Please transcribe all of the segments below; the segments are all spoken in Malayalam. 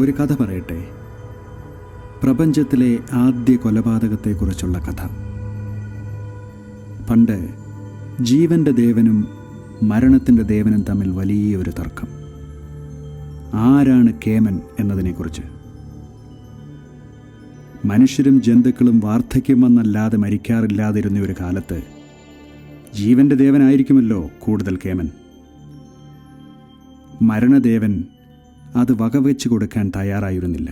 ഒരു കഥ പറയട്ടെ. പ്രപഞ്ചത്തിലെ ആദ്യ കൊലപാതകത്തെക്കുറിച്ചുള്ള കഥ. പണ്ട് ജീവൻ്റെ ദേവനും മരണത്തിൻ്റെ ദേവനും തമ്മിൽ വലിയൊരു തർക്കം. ആരാണ് കേമൻ എന്നതിനെക്കുറിച്ച്. മനുഷ്യരും ജന്തുക്കളും വാർദ്ധക്യം വന്നല്ലാതെ മരിക്കാറില്ലാതിരുന്ന ഒരു കാലത്ത് ജീവൻ്റെ ദേവനായിരിക്കുമല്ലോ കൂടുതൽ കേമൻ. മരണദേവൻ അത് വകവെച്ച് കൊടുക്കാൻ തയ്യാറായിരുന്നില്ല.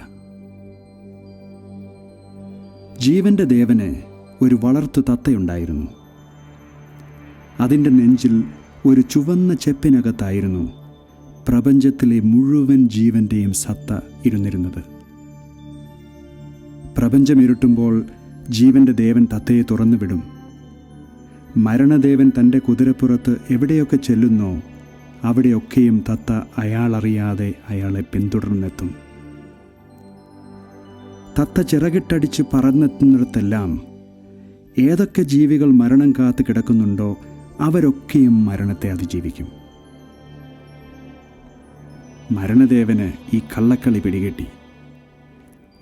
ജീവൻ്റെ ദേവന് ഒരു വളർത്തു തത്തയുണ്ടായിരുന്നു. അതിൻ്റെ നെഞ്ചിൽ ഒരു ചുവന്ന ചെപ്പിനകത്തായിരുന്നു പ്രപഞ്ചത്തിലെ മുഴുവൻ ജീവൻ്റെയും സത്ത ഇരുന്നിരുന്നത്. പ്രപഞ്ചം ഇരുട്ടുമ്പോൾ ജീവൻ്റെ ദേവൻ തത്തയെ തുറന്നുവിടും. മരണദേവൻ തൻ്റെ കുതിരപ്പുറത്ത് എവിടെയൊക്കെ ചെല്ലുന്നോ അവിടെയൊക്കെയും തത്ത അയാളറിയാതെ അയാളെ പിന്തുടർന്നെത്തും. തത്ത ചിറകിട്ടടിച്ച് പറന്നെത്തുന്നിടത്തെല്ലാം ഏതൊക്കെ ജീവികൾ മരണം കാത്ത് കിടക്കുന്നുണ്ടോ അവരൊക്കെയും മരണത്തെ അതിജീവിക്കും. മരണദേവന് ഈ കള്ളക്കളി പിടികിട്ടി.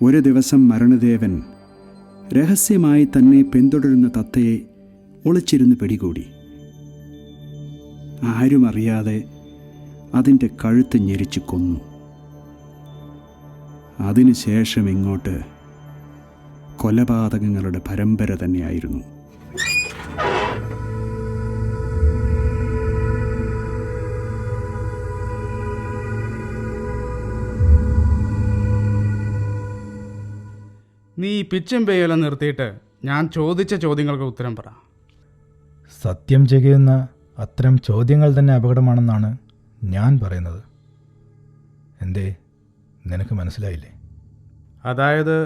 ഒരു ദിവസം മരണദേവൻ രഹസ്യമായി തന്നെ പിന്തുടരുന്ന തത്തയെ ഒളിച്ചിരുന്ന് പിടികൂടി. ആരും അറിയാതെ അതിൻ്റെ കഴുത്ത് ഞെരിച്ച് കൊന്നു. അതിനുശേഷം ഇങ്ങോട്ട് കൊലപാതകങ്ങളുടെ പരമ്പര തന്നെയായിരുന്നു. നീ പിച്ചും പേയെല്ലാം നിർത്തിയിട്ട് ഞാൻ ചോദിച്ച ചോദ്യങ്ങൾക്ക് ഉത്തരം പറ. സത്യം ചെയ്യുന്ന അത്തരം ചോദ്യങ്ങൾ തന്നെ അപകടമാണെന്നാണ് ഞാൻ പറയുന്നത്. എന്തേ, നിനക്ക് മനസ്സിലായില്ലേ? അതായത്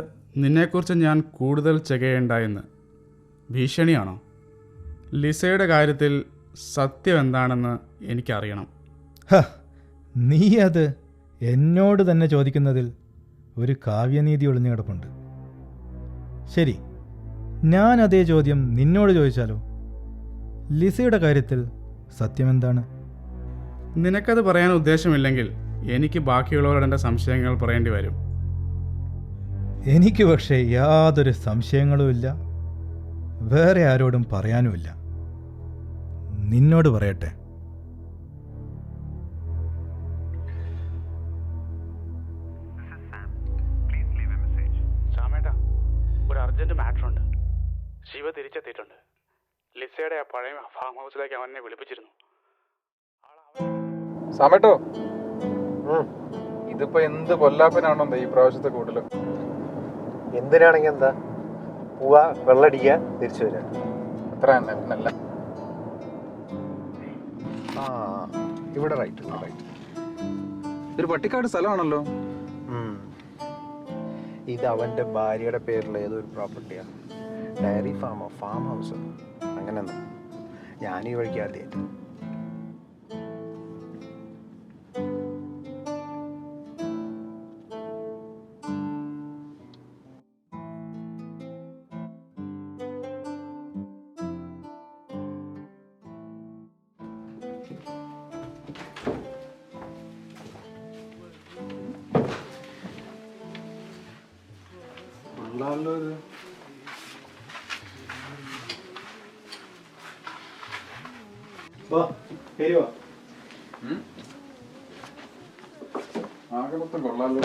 നിന്നെക്കുറിച്ച് ഞാൻ കൂടുതൽ ചെയ്യേണ്ടെന്ന് ഭീഷണിയാണോ? ലിസയുടെ കാര്യത്തിൽ സത്യം എന്താണെന്ന് എനിക്കറിയണം. നീ അത് എന്നോട് തന്നെ ചോദിക്കുന്നതിൽ ഒരു കാവ്യനീതി ഒളിഞ്ഞു കിടപ്പുണ്ട്. ശരി, ഞാൻ അതേ ചോദ്യം നിന്നോട് ചോദിച്ചാലോ? ലിസയുടെ കാര്യത്തിൽ സത്യം എന്താണ്? നിനക്കത് പറയാൻ ഉദ്ദേശമില്ലെങ്കിൽ എനിക്ക് ബാക്കിയുള്ളവരോട് എൻ്റെ സംശയങ്ങൾ പറയേണ്ടി വരും. എനിക്ക് പക്ഷേ യാതൊരു സംശയങ്ങളുമില്ല, വേറെ ആരോടും പറയാനുമില്ല. നിന്നോട് പറയട്ടെ. ഒരു അർജന്റ് മാറ്റർ ഉണ്ട്. ശിവ തിരിച്ചെത്തിയിട്ടുണ്ട്. ലിസയുടെ ആ പഴയ ഫാം ഹൗസിലേക്ക് അവനെ വിളിപ്പിച്ചിരുന്നു. സമേട്ടോ, ഇതിപ്പോ എന്ത് പൊല്ലാപ്പനാണോ ഈ പ്രാവശ്യത്തെ കൂടുതൽ? എന്തിനാണെങ്കിൽ എന്താ, പോവാ, വെള്ളടിക്കുക, തിരിച്ചു വരാ, അത്ര തന്നെ. പിന്നല്ല, ഇവിടെ റൈറ്റ് റൈറ്റ്. ഒരു പട്ടിക്കാട് സ്ഥലമാണല്ലോ. ഇത് അവന്റെ ഭാര്യയുടെ പേരിലുള്ള ഏതോ ഒരു പ്രോപ്പർട്ടിയാണ്. ഡയറി ഫാമോ ഫാം ഹൗസോ അങ്ങനെ ഒന്നും. ഞാൻ ഈ വഴിക്ക് ആദ്യമായിട്ട്. ആകെ മൊത്തം കൊള്ളാലോ.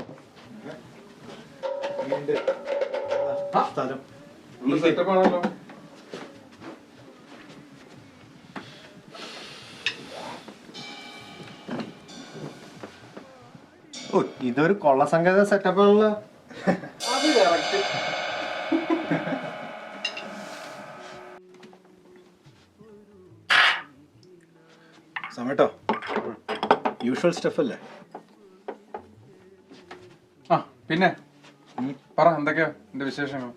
സെറ്റപ്പാണല്ലോ. ഓ, ഇതൊരു കൊള്ളസംഗത സെറ്റപ്പ് ആണല്ലോ. അത് കറക്റ്റ്. സമേട്ടോ, യൂഷ്വൽ സ്റ്റഫ് അല്ലേ? ആ പിന്നെ പറ, എന്തൊക്കെയാ എന്റെ വിശേഷങ്ങൾ?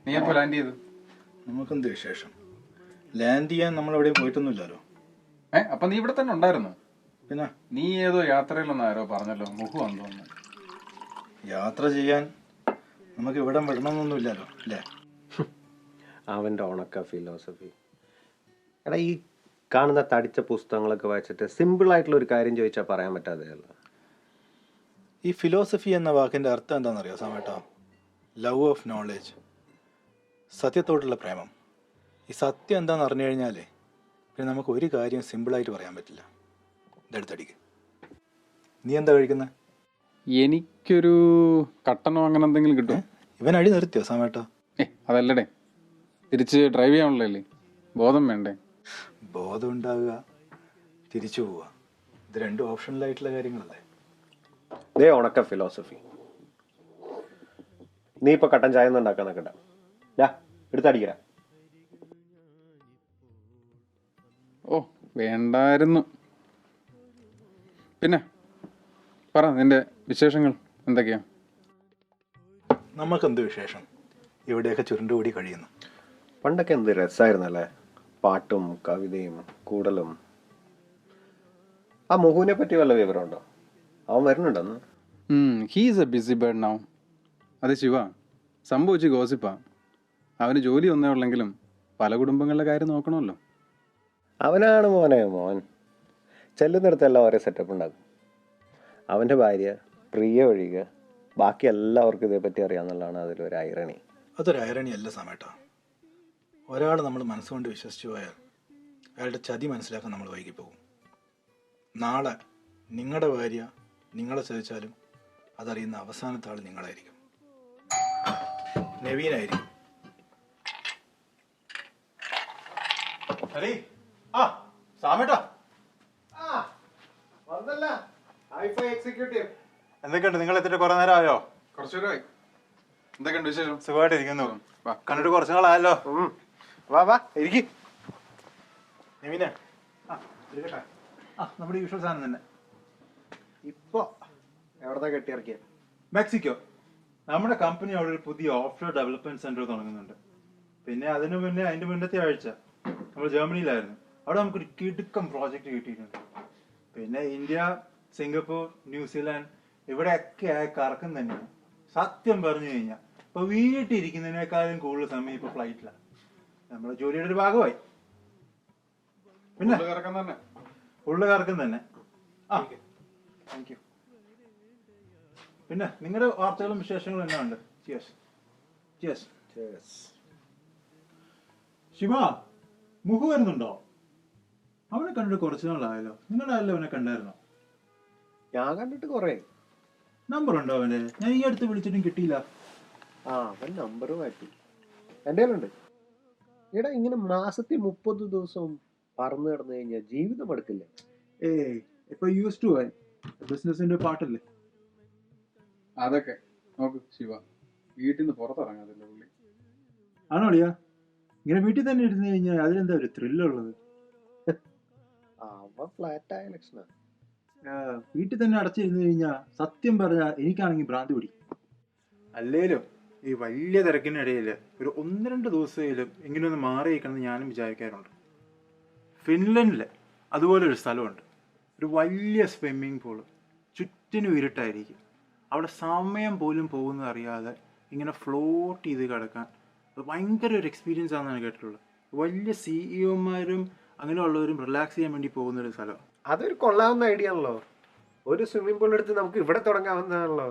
നീ എപ്പോ ലാൻഡ് ചെയ്തു? നമുക്കെന്ത് വിശേഷം? ലാൻഡ് ചെയ്യാൻ നമ്മൾ എവിടെയും പോയിട്ടൊന്നുമില്ലല്ലോ. അപ്പൊ നീ ഇവിടെ തന്നെ ഉണ്ടായിരുന്നു? പിന്നെ നീ ഏതോ യാത്രയിലൊന്നും ആരോ പറഞ്ഞല്ലോ, മുഖം തോന്നുന്നു. യാത്ര ചെയ്യാൻ നമുക്ക് ഇവിടം വിടണമെന്നൊന്നുമില്ലല്ലോ അല്ലേ? അവൻ്റെ ഉണക്ക ഫിലോസഫി. എടാ, ഈ കാണുന്ന തടിച്ച പുസ്തകങ്ങളൊക്കെ വായിച്ചിട്ട് സിമ്പിളായിട്ടുള്ള ഒരു കാര്യം ചോദിച്ചാൽ പറയാൻ പറ്റാതെയല്ല. ഈ ഫിലോസഫി എന്ന വാക്കിൻ്റെ അർത്ഥം എന്താണെന്നറിയോ സാമേട്ടാ? ലവ് ഓഫ് നോളേജ്, സത്യത്തോടുള്ള പ്രേമം. ഈ സത്യം എന്താണെന്ന് അറിഞ്ഞു കഴിഞ്ഞാലേ പിന്നെ നമുക്ക് ഒരു കാര്യം സിമ്പിളായിട്ട് പറയാൻ പറ്റില്ല. ഇതെടുത്തടിക്ക്. നീ എന്താ കഴിക്കുന്നത്? എനിക്കൊരു കട്ടനോ അങ്ങനെ എന്തെങ്കിലും കിട്ടും. ഇവൻ അടി നിർത്തിയോ സാമേട്ടാ? അതല്ലടേ, തിരിച്ച് ഡ്രൈവ് ചെയ്യാനുള്ളതല്ലേ, ബോധം വേണ്ടേ? ബോധം ഉണ്ടാവുക, തിരിച്ചു പോവുക, ഇത് രണ്ടും ഓപ്ഷണലായിട്ടുള്ള കാര്യങ്ങളല്ലേ? ദേ ഉണക്ക ഫിലോസഫി. നീ ഇപ്പൊ കട്ടൻ ചായ ഒന്നും ഉണ്ടാക്കാൻ നിൽക്കണ്ട. എടുത്തടിക്കരാ. ഓ വേണ്ടായിരുന്നു. പിന്നെ പറ, നിന്റെ വിശേഷങ്ങൾ എന്തൊക്കെയാ? നമുക്കെന്ത് വിശേഷം, ഇവിടെയൊക്കെ ചുരുണ്ടുകൂടി കഴിയുന്നു. പണ്ടൊക്കെ എന്ത് രസമായിരുന്നല്ലേ, പാട്ടും കവിതയും കൂടലും. ആ മുഹുവിനെ പറ്റി വല്ല വിവരമുണ്ടോ? അവൻ വരുന്നുണ്ടെന്ന്. He's a busy bird now. അത് ശിവ, സംഭവിച്ച് ഗോസിപ്പാ. അവന് ജോലി ഒന്നേ ഉള്ളെങ്കിലും പല കുടുംബങ്ങളുടെ കാര്യം നോക്കണമല്ലോ. അവനാണ് മോൻ. ചെല്ലുന്നിടത്തെല്ലാം ഒരേ സെറ്റപ്പ് ഉണ്ടാക്കും. അവൻ്റെ ഭാര്യ പ്രിയ ഒഴികെ ബാക്കി എല്ലാവർക്കും ഇതേപ്പറ്റി അറിയാമെന്നുള്ളതാണ് അതിലൊരു ഐറണി. അതൊരു ഐറണി അല്ല സാമേട്ടാ. ഒരാൾ നമ്മൾ മനസ്സുകൊണ്ട് വിശ്വസിച്ചു പോയാൽ അയാളുടെ ചതി മനസ്സിലാക്കാൻ നമ്മൾ വൈകിപ്പോകും. നാളെ നിങ്ങളുടെ ഭാര്യ നിങ്ങളെ ചതിച്ചാലും അതറിയുന്ന അവസാനത്തെ ആൾ നിങ്ങളായിരിക്കും, നവീനായിരിക്കും. എന്തൊക്കെയുണ്ട്? നിങ്ങൾ എത്തിയിട്ട് കുറെ നേരം ആയോ? കുറച്ചു നേരമായി. എന്തൊക്കെയുണ്ട് വിശേഷം? സുഖമായിട്ടിരിക്കുന്നു. കണ്ടിട്ട് കുറച്ചു നാളായല്ലോ. വാ ഇരിക്കും. നവീന, നമ്മുടെ യൂഷ്വൽ സാധനം തന്നെ. ഇപ്പൊ എവിടത്തെ കെട്ടിയിറക്കിയ? മെക്സിക്കോ. നമ്മുടെ കമ്പനി അവിടെ ഒരു പുതിയ ഓഫ്ഷോർ ഡെവലപ്മെന്റ് സെന്റർ തുടങ്ങുന്നുണ്ട്. പിന്നെ അതിന്റെ മുന്നത്തെ ആഴ്ച നമ്മൾ ജർമ്മനിയിലായിരുന്നു. അവിടെ നമുക്കൊരു കിടുക്കം പ്രോജക്റ്റ് കിട്ടിയിട്ടുണ്ട്. പിന്നെ ഇന്ത്യ, സിംഗപ്പൂർ, ന്യൂസിലാൻഡ് ഇവിടെയൊക്കെ കറക്കം തന്നെയാണ്. സത്യം പറഞ്ഞു കഴിഞ്ഞാൽ ഇപ്പൊ വീട്ടിലിരിക്കുന്നതിനേക്കാളും കൂടുതൽ സമയം ഇപ്പൊ ഫ്ലൈറ്റിലാണ്. നമ്മുടെ ജോലിയുടെ ഒരു ഭാഗമായി. പിന്നെ ഉള്ള കറക്കം തന്നെ. Thank you. പിന്നെ നിങ്ങളുടെ വാർത്തകളും വിശേഷങ്ങളും എന്നാ ഉണ്ട്? ശിവ, മുഹു വരുന്നുണ്ടോ? അവനെ കണ്ടിട്ട് കുറച്ചു നാളായല്ലോ. നിങ്ങളുടെ ആരെല്ലാം അവനെ കണ്ടായിരുന്നോ? ഞാൻ കണ്ടിട്ട് കൊറേ. നമ്പർ ഉണ്ടോ അവന്റെ? ഞാൻ ഈ അടുത്ത് വിളിച്ചിട്ടും കിട്ടിയില്ല. അവൻ നമ്പർ മാറ്റി. എൻ്റെ കയ്യിലുണ്ട്. എടാ, ഇങ്ങനെ മാസത്തിൽ 30 ദിവസവും പറന്നു കിടന്നു കഴിഞ്ഞാൽ ജീവിതം എടുക്കില്ലേ? ഇപ്പൊ യൂസ് ടു ആയി. ബിസിനസിന്റെ പാട്ടല്ലേ. അതൊക്കെ നോക്ക് ശിവ, വീട്ടിൽ നിന്ന് പുറത്തിറങ്ങാതില്ല പുള്ളി. ആണോ അളിയാ? ഇങ്ങനെ വീട്ടിൽ തന്നെ ഇരുന്ന് കഴിഞ്ഞാൽ അതിലെന്താ ഒരു ത്രില്ലുള്ളത്? അവൻ ഫ്ലാറ്റായ ലക്ഷണം. വീട്ടിൽ തന്നെ അടച്ചിരുന്ന് കഴിഞ്ഞാൽ സത്യം പറഞ്ഞാൽ എനിക്കാണെങ്കിൽ ഭ്രാന്തി പിടിക്കും. അല്ലേലും ഈ വലിയ തിരക്കിനിടയിൽ ഒരു 1-2 ദിവസമെങ്കിലും ഇങ്ങനെ ഒന്ന് മാറിയിരിക്കണമെന്ന് ഞാനും വിചാരിക്കാറുണ്ട്. ഫിൻലൻഡിൽ അതുപോലെ ഒരു സ്ഥലമുണ്ട്. ഒരു വലിയ സ്വിമ്മിങ് പൂള്, ചുറ്റിനും ഇരുട്ടായിരിക്കും. അവിടെ സമയം പോലും പോകുന്നത് അറിയാതെ ഇങ്ങനെ ഫ്ലോട്ട് ചെയ്ത് കിടക്കാൻ ഭയങ്കര ഒരു എക്സ്പീരിയൻസ് ആണെന്നാണ് കേട്ടിട്ടുള്ളത്. വലിയ സിഇഒമാരും അങ്ങനെയുള്ളവരും റിലാക്സ് ചെയ്യാൻ വേണ്ടി പോകുന്നൊരു സ്ഥലമാണ്. അതൊരു കൊള്ളാവുന്ന ഐഡിയ ആണല്ലോ. ഒരു സ്വിമ്മിംഗ് പൂൾ എടുത്ത് നമുക്ക് ഇവിടെ തുടങ്ങാവുന്നതാണല്ലോ.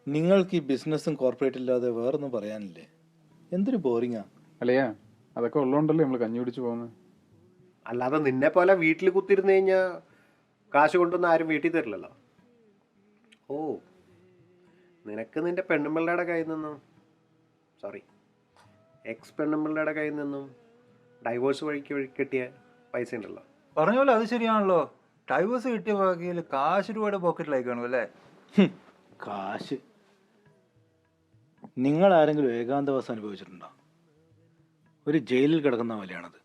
നിങ്ങൾക്ക് ഈ ബിസിനസ്സും കോർപ്പറേറ്റ് ഇല്ലാതെ വേറൊന്നും പറയാനില്ലേ? എന്തൊരു ബോറിങ്ങാ. അല്ലയാ, അതൊക്കെ ഉള്ളതുകൊണ്ടല്ലേ നമ്മൾ കഞ്ഞി പിടിച്ച് പോകുന്നത്. അല്ലാതെ നിന്നെ പോലെ വീട്ടിൽ കുത്തിരുന്ന് കഴിഞ്ഞാൽ കാശ് കൊണ്ടൊന്നും ആരും വീട്ടിൽ തരില്ലല്ലോ. ഓ, നിനക്ക് നിന്റെ പെണ്ണുമ്പിള്ളയുടെ കയ്യിൽ നിന്നും എക്സ് പെണ്ണുമ്പിള്ളയുടെ കയ്യിൽ നിന്നും ഡൈവോഴ്സ് വഴിക്ക് കിട്ടിയ പൈസ ഉണ്ടല്ലോ. പറഞ്ഞ പോലെ അത് ശരിയാണല്ലോ. ഡൈവേഴ്സ് കിട്ടിയ ബാക്കിയിൽ കാശ് രൂപയുടെ പോക്കറ്റിലേക്ക് കാണും അല്ലേ? കാശ്. നിങ്ങൾ ആരെങ്കിലും ഏകാന്തവാസം അനുഭവിച്ചിട്ടുണ്ടോ? ഒരു ജയിലിൽ കിടക്കുന്ന പോലെയാണത്.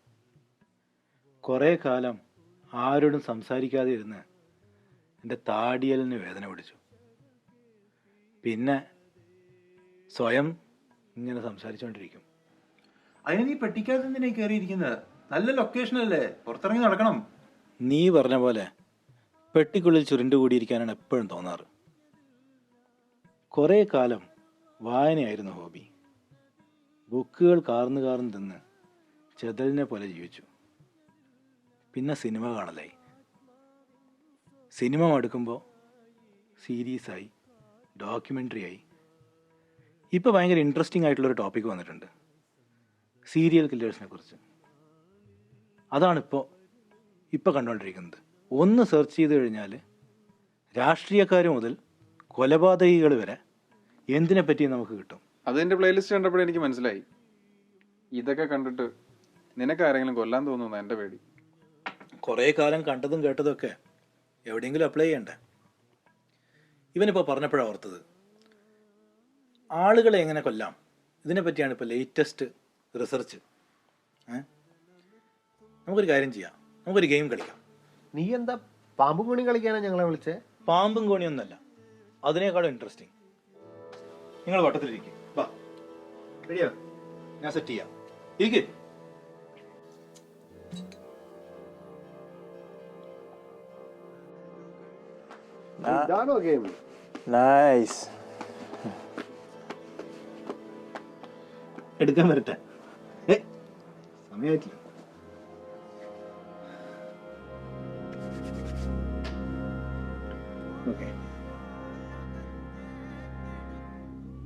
കുറേ കാലം ആരോടും സംസാരിക്കാതെ ഇരുന്ന് എൻ്റെ താടിയലിന് വേദന പിടിച്ചു. പിന്നെ സ്വയം ഇങ്ങനെ സംസാരിച്ചുകൊണ്ടിരിക്കും. അതിന് നീ പെട്ടിക്കാതെ എന്തിനാ കയറിയിരിക്കുന്നത്? നല്ല ലൊക്കേഷനല്ലേ, പുറത്തിറങ്ങി നടക്കണം. നീ പറഞ്ഞ പോലെ പെട്ടിക്കുള്ളിൽ ചുരുണ്ടുകൂടിയിരിക്കാനാണ് എപ്പോഴും തോന്നാറ്. കുറേ കാലം വായനയായിരുന്നു ഹോബി. ബുക്കുകൾ കാർന്ന് തിന്ന് ചെതലിനെ പോലെ ജീവിച്ചു. പിന്നെ സിനിമ കാണലായി. സിനിമ മടുക്കുമ്പോൾ സീരീസായി, ഡോക്യുമെൻ്ററി ആയി. ഇപ്പോൾ ഭയങ്കര ഇൻട്രസ്റ്റിംഗ് ആയിട്ടുള്ളൊരു ടോപ്പിക്ക് വന്നിട്ടുണ്ട്, സീരിയൽ കില്ലേഴ്സിനെ കുറിച്ച്. അതാണിപ്പോൾ കണ്ടുകൊണ്ടിരിക്കുന്നത്. ഒന്ന് സെർച്ച് ചെയ്ത് കഴിഞ്ഞാൽ രാഷ്ട്രീയക്കാർ മുതൽ കൊലപാതകികൾ വരെ എന്തിനെ പറ്റിയും നമുക്ക് കിട്ടും. അതെൻ്റെ പ്ലേലിസ്റ്റ് കണ്ടപ്പോഴേ എനിക്ക് മനസ്സിലായി, ഇതൊക്കെ കണ്ടിട്ട് നിനക്കാരെങ്കിലും കൊല്ലാൻ തോന്നുന്നു എൻ്റെ പേടി. കുറേ കാലം കണ്ടതും കേട്ടതൊക്കെ എവിടെയെങ്കിലും അപ്ലൈ ചെയ്യണ്ടേ? ഇവനിപ്പോൾ പറഞ്ഞപ്പോഴാണ് ഓർത്തത്, ആളുകളെ എങ്ങനെ കൊല്ലാം ഇതിനെ പറ്റിയാണ് ഇപ്പോൾ ലേറ്റസ്റ്റ് റിസർച്ച്. നമുക്കൊരു കാര്യം ചെയ്യാം, നമുക്കൊരു ഗെയിം കളിക്കാം. നീ എന്താ പാമ്പും കോണി കളിക്കാനാണ് ഞങ്ങളെ വിളിച്ചേ? പാമ്പും കോണിയൊന്നല്ല, അതിനേക്കാളും ഇൻട്രസ്റ്റിംഗ്. നിങ്ങൾ വട്ടത്തിലിരിക്കും, വാ, റെഡിയാ? ഞാൻ സെറ്റ് ചെയ്യാം, ഇരിക്കേ. ഇതാണോ ഗെയിം? നൈസ്. എടുക്കാൻ വരട്ടെ? സമയമായിട്ടില്ല. ഓക്കെ.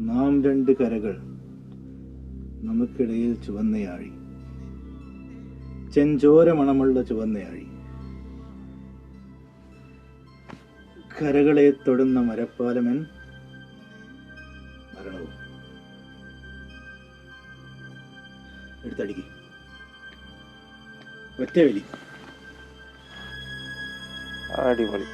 നാം രണ്ട് കരകൾ, നമുക്കിടയിൽ ചുവന്നയാഴി, ചെഞ്ചോര മണമുള്ള ചുവന്നയാഴി, കരകളെ തൊടുന്ന മരപ്പാലമൻ മരണവും. എടുത്തടിക്ക്, ഒറ്റ വലി. അടിപൊളി.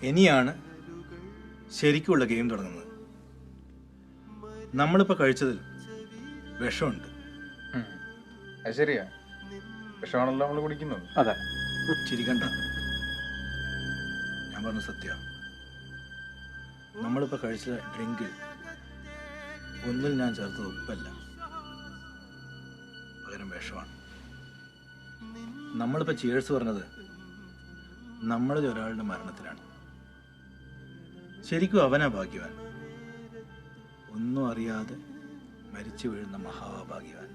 ഇനിയാണ് ശരിക്കുള്ള ഗെയിം തുടങ്ങുന്നത്. നമ്മളിപ്പോൾ കഴിച്ചതിൽ വിഷമുണ്ട്. അത് ശരിയാ, വിഷമാണല്ലോ നമ്മൾ കുടിക്കുന്നത്. അതെ, ചിരിക്കണ്ട, ഞാൻ പറഞ്ഞ സത്യ. നമ്മളിപ്പോൾ കഴിച്ച ഡ്രിങ്കിൽ ഒന്നിൽ ഞാൻ ചേർത്തത് ഉപ്പല്ല, പകരം വിഷമാണ്. നമ്മളിപ്പോൾ ചിയേഴ്സ് പറഞ്ഞത് നമ്മളിൽ ഒരാളുടെ മരണത്തിലാണ്. ശരിക്കും അവനാ ഭാഗ്യവാൻ, ഒന്നും അറിയാതെ മരിച്ചു വീഴുന്ന മഹാഭാഗ്യവാൻ.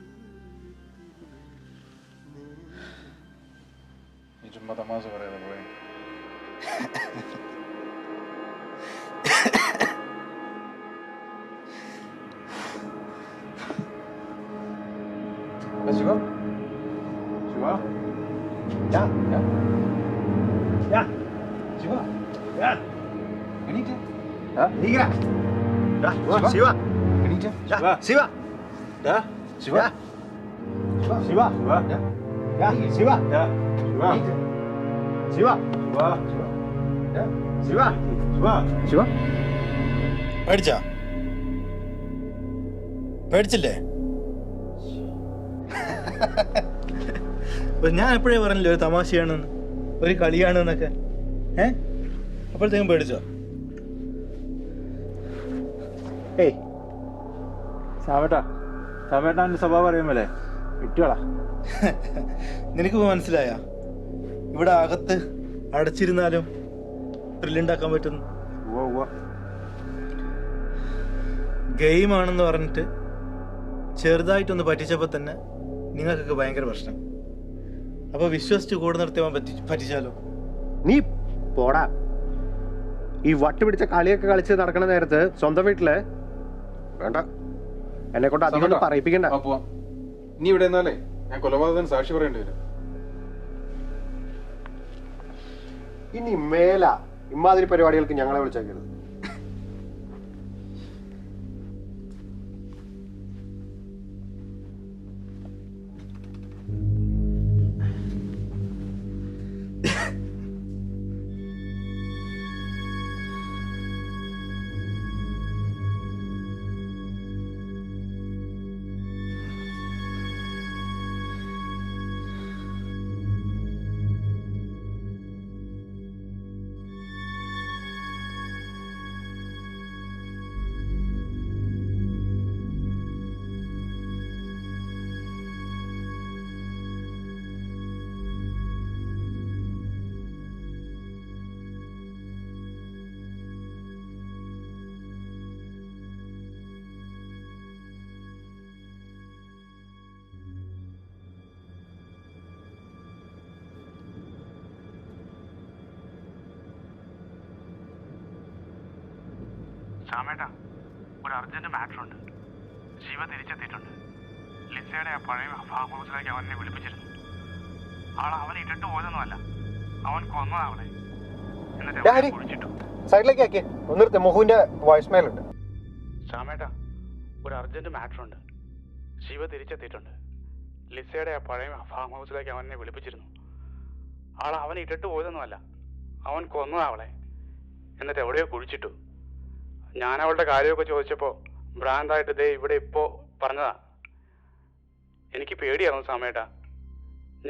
നീ ചുമ്മാ തമാശ പറയാതെ പോയി. ശിവ, ശിവ, ശിവ, എണീറ്റ്. ശിവ, ശിവ, ശിവ, ശിവ, ശിവ, ശിവ, ശിവ, ശിവ. പേടിച്ചാ? പേടിച്ചില്ലേ? ഞാൻ എപ്പോഴേ പറഞ്ഞില്ലേ ഒരു തമാശയാണെന്ന്, ഒരു കളിയാണെന്നൊക്കെ. അപ്പോഴത്തേക്കും പേടിച്ചോ? ഏയ് സാവേട്ടാൻ്റെ സ്വഭാവം അറിയുമല്ലേ, വിട്ടുകളാ. നിനക്കിപ്പോൾ മനസ്സിലായ ഇവിടെ അകത്ത് അടച്ചിരുന്നാലും ത്രില്ലുണ്ടാക്കാൻ പറ്റുന്നു? ഗെയിമാണെന്ന് പറഞ്ഞിട്ട് ചെറുതായിട്ടൊന്ന് പറ്റിച്ചപ്പോൾ തന്നെ നിങ്ങൾക്കൊക്കെ ഭയങ്കര പ്രശ്നം. അപ്പോൾ വിശ്വസിച്ച് കൂടെ നിർത്തിയവൻ പറ്റിച്ചാലോ? നീ പോടാ. ഈ വട്ട് പിടിച്ച കളിയൊക്കെ കളിച്ച് നടക്കണ നേരത്ത് സ്വന്തം വീട്ടില് വേണ്ട, എന്നെ കൊണ്ട് അധികം പറയിപ്പിക്കണ്ട. നീ ഇവിടെ എന്നാലേ ഞാൻ കൊലപാതകത്തിന് സാക്ഷി പറയേണ്ടി വരും. ഇനി മേല ഇമാതിരി പരിപാടികൾക്ക് ഞങ്ങളെ വിളിച്ചേക്കരുത്. ശ്യാമേട്ടാ, ഒരു അർജന്റ് മാറ്റർ ഉണ്ട്. ശിവ തിരിച്ചെത്തിയിട്ടുണ്ട്. ലിസയുടെ ആ പഴയ ഫാം ഹൗസിലേക്ക് അവനെ വിളിപ്പിച്ചിരുന്നു. അവനെ ഇട്ടിട്ട് പോയതൊന്നുമല്ല, അവൻ കൊന്നതാ അവളെ. എന്നിട്ട് അവനെ കുഴിച്ചിട്ടു. സൈഡിലേക്ക് ആക്കിയേ, ഒന്നിടത്തെ മോഹുവിന്റെ വോയിസ് മെയിൽ ഉണ്ട്. ശ്യാമേട്ടാ, ഒരു അർജന്റ് മാറ്റർ ഉണ്ട്. ശിവ തിരിച്ചെത്തിയിട്ടുണ്ട്. ലിസയുടെ ആ പഴയ ഫാം ഹൗസിലേക്ക് അവനെ വിളിപ്പിച്ചിരുന്നു. അവനെ ഇട്ടിട്ട് പോയതൊന്നുമല്ല, അവൻ കൊന്നതാ അവളെ. എന്നിട്ട് എവിടെയോ കുഴിച്ചിട്ടു. ഞാൻ അവളുടെ കാര്യമൊക്കെ ചോദിച്ചപ്പോൾ ഭ്രാന്തായിട്ട് ദേ ഇവിടെ ഇപ്പോൾ പറഞ്ഞതാ. എനിക്ക് പേടിയായിരുന്നു സാമേട്ടാ.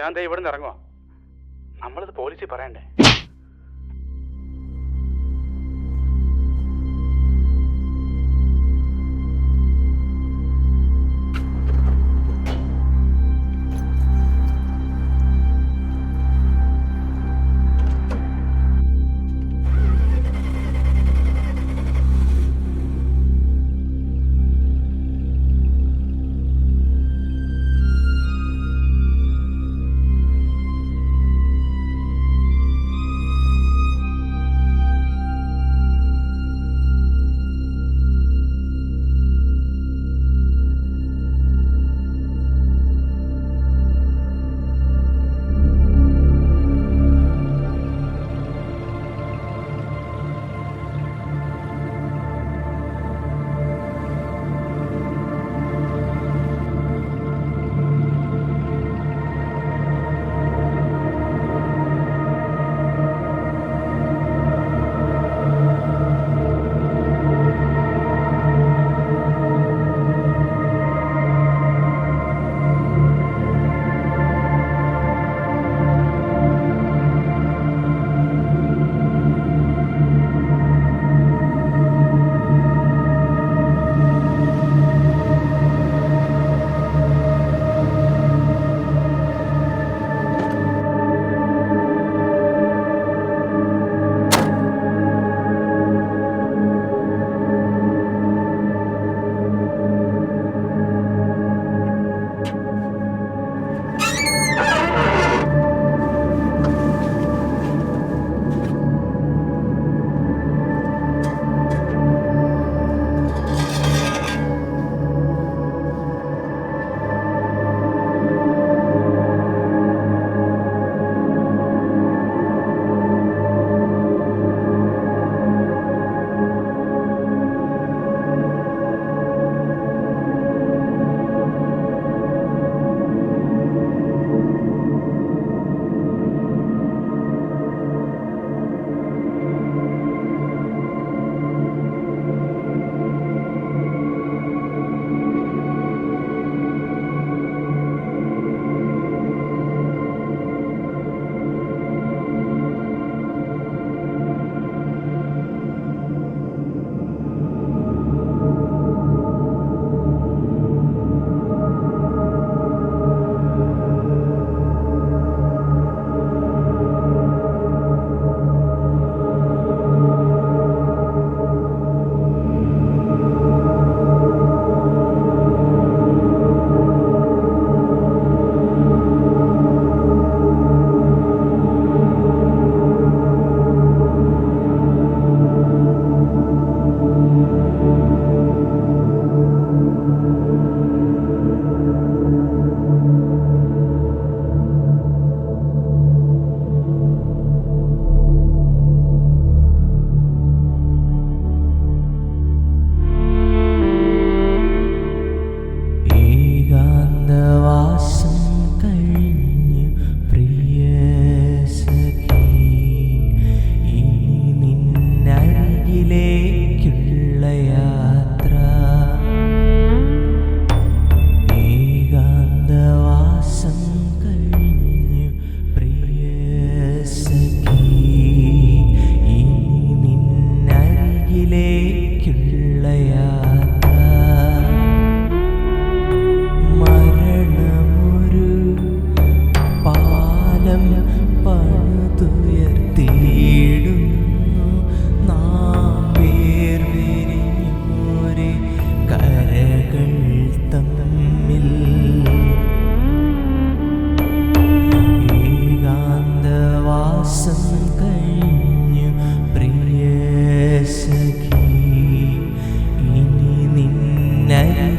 ഞാൻ ദേ ഇവിടെ നിന്ന് ഇറങ്ങുവാ. നമ്മളിത് പോലീസിൽ പറയണ്ടേ?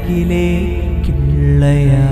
അരികിലേക്കുള്ളയാ